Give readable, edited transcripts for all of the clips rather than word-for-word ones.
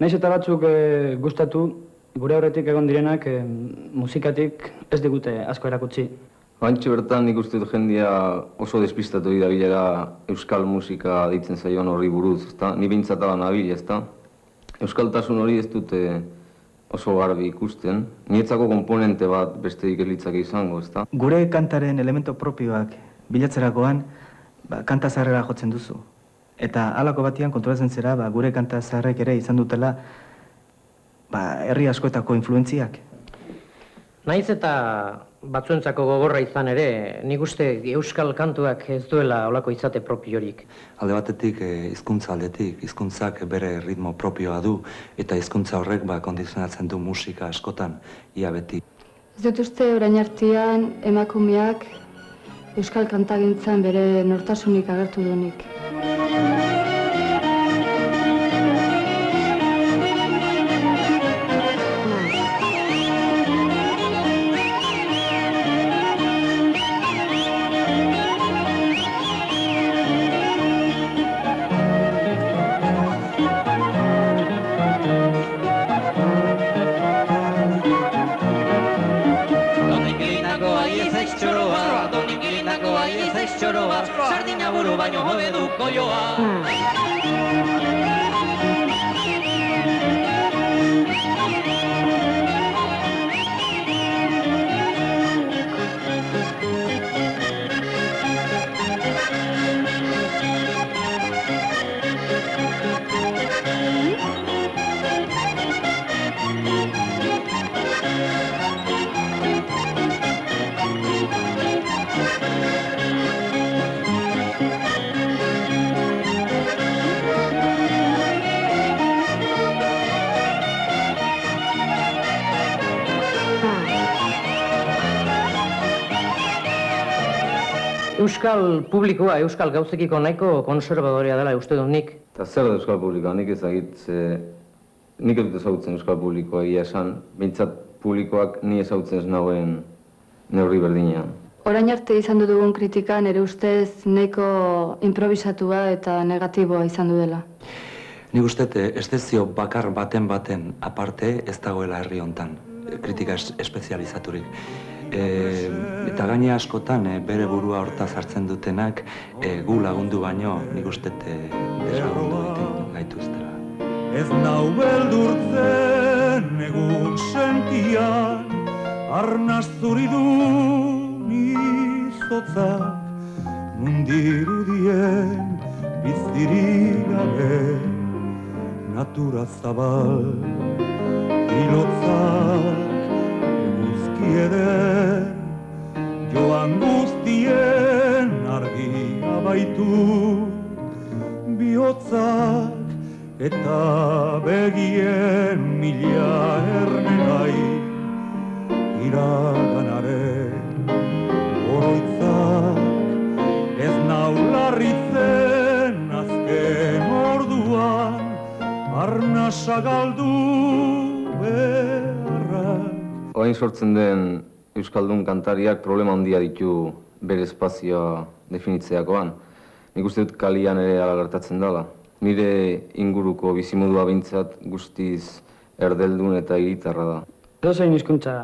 Naiz eta batzuk gustatu, gure aurretik egon direnak musikatik ez digute asko erakutsi. Bantxe bertan nik uste dut jendia oso despistatu dabilela euskal musika ditzen zaion horri buruz, ezta? Ni behintzat ala nabil, ezta? Euskaltasun hori ez dute oso garbi ikusten. Nietzako komponente bat besterik ez litzake izango, ezta? Gure kantaren elemento propioak bilatzerakoan, kanta zaharrera jotzen duzu. Eta halako batian konturatzen zera, gure kanta zaharrek ere izan dutela herri askoetako influentziak. Naiz eta batzuentzako gogorra izan ere, nik uste euskal kantuak ez duela olako izate propiorik. Alde batetik, hizkuntza aldetik, hizkuntzak bere ritmo propioa du, eta hizkuntza horrek kondizionatzen du musika askotan, ia beti. Ez dut uste orain artean emakumeak euskal kantagintzan bere nortasunik agertu duenik. Sardina buru baino hobe du koioa. Euskal publikoa, euskal gauzekiko nahiko konservadorea dela uste dut nik. Eta zer da euskal publikoa? Nik ezagit, nik ez dut ezagutzen euskal publikoa egia esan, behintzat publikoak ni ezagutzen ez nauen neurri berdinean. Orain arte izan dugun kritika nire ustez nahiko improvisatua eta negatiboa izan du dela. Nik uste estezio bakar baten aparte ez dagoela herri hontan, kritika espezializaturik. Eta gaine askotan bere burua hortaz hartzen dutenak gu lagundu baino nik uste deslagundu egiten gaituztela. Ez nau beldurtzen egun sentian arnaz zuri du nizotzak mundirudien biztirik gabe natura zabal hilotzak eden joan guztien argia baitu bihotzak eta begien mila ernegai iraganaren oroitzak ez nau larritzen azken orduan arnasa galdu beharrak. Orain sortzen den euskaldun kantariak problema handia ditu bere espazioa definitzeakoan. Nik uste dut kalian ere ala gertatzen dela. Nire inguruko bizimodua behintzat guztiz erdeldun eta hiritarra da. Edozein hizkuntza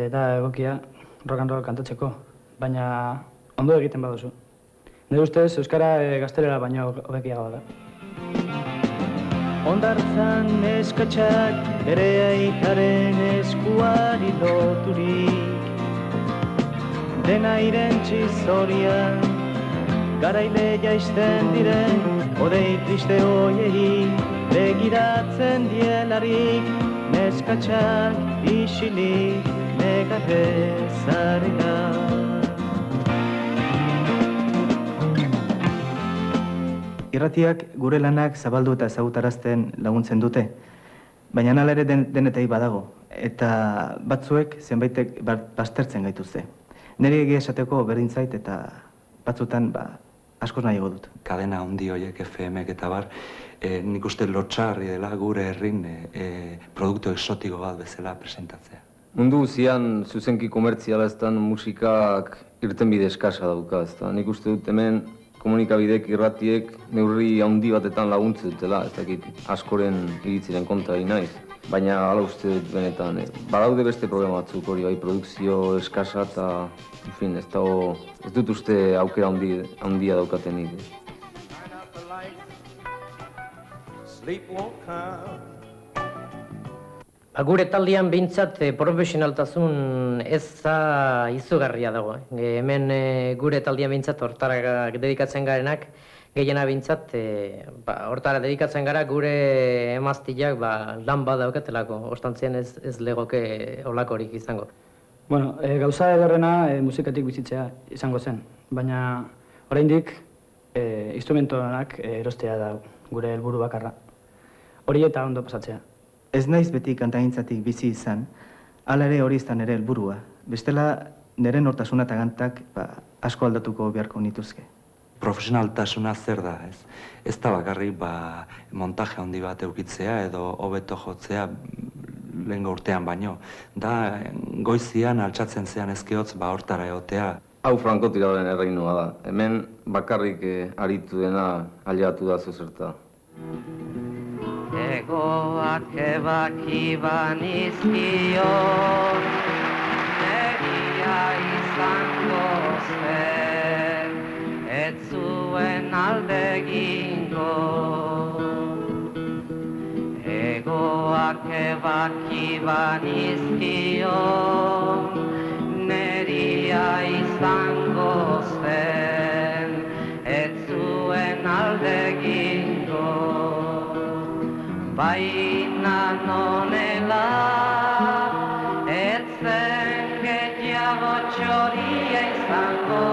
da egokia rock and roll kantatzeko, baina ondo egiten baduzu. Nire ustez euskara gaztelera baino hobekiagoa da. Hondartzan eskatxak bere aitaren eskuari loturik dena irentzi zorian garaile jaisten diren odei triste hoiei begiratzen dielarik neskatxak isilik negarrezareka. Irratiak gure lanak zabaldu eta ezagutarazten laguntzen dute, baina hala ere denetei badago, eta batzuek zenbaitek baztertzen gaituzte. Nire egia esateko berdin zait eta batzutan askoz nahiago dut. Kadena handi horiek FM-ek eta bar, nik uste lotxarri dela gure herrin produktu exotiko bat bezala presentatzea. Mundu guzian zuzenki komertziala eztan musikak irtenbide eskasa dauka, ezta? Nik uste dut hemen komunikabidek irratiek neurri handi batetan laguntzen dutela, ez dakit askoren iritziren kontra egin naiz. Baina hala uste dut benetan, badaude beste problema batzuk hori, bai, produkzio eskasa eta, ez dut uste aukera handia daukatenik. Gure taldean behintzat profesionaltasun ez da izugarria dago. Hemen gure taldean behintzat hortara dedikatzen garenak, gehiena behintzat hortara dedikatzen gara gure emaztiak lan bat daukatelako. Ostantzien ez legoke olakorik izango. Bueno, gauza ederrena musikatik bizitzea izango zen, baina oraindik instrumentoak erostea da gure helburu bakarra. Hori eta ondo pasatzea. Ez naiz beti kantagintzatik bizi izan, hala ere hori izan ere helburua. Bestela, nire nortasuna eta kantak asko aldatuko beharko nituzke. Profesionaltasuna zer da, ez? Ez da bakarrik montaje handi bat eukitzea edo hobeto jotzea lehengo urtean baino. Da, goizian altxatzen zean ezkeotz hortara egotea. Hau frankotiradaren erreinua da. Hemen bakarrik aritu dena aliatu da zuzerta. Egoak ebaki banizkio, neria izango zen, ez zuen alde egingo. Egoak ebaki banizkio, neria izango zen, ez zuen alde egingo. Baina nonela, ez zen gehiago txoria izango.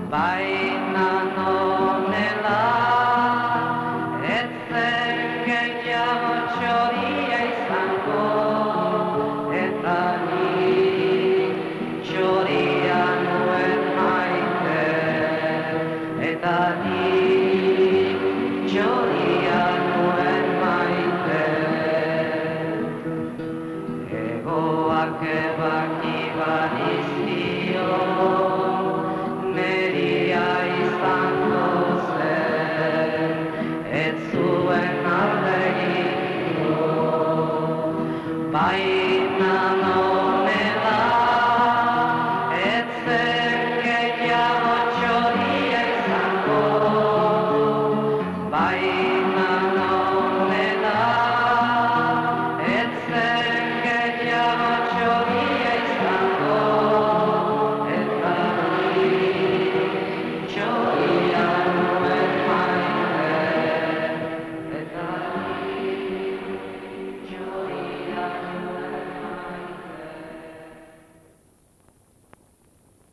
Baina nonela, ez zen gehiago txoria izango. Eta nik txoria nuen maite, eta nik txoria nuen maite. Egoak ebaki banizkio, neria izango zen, ez zuen alde egingo. Baina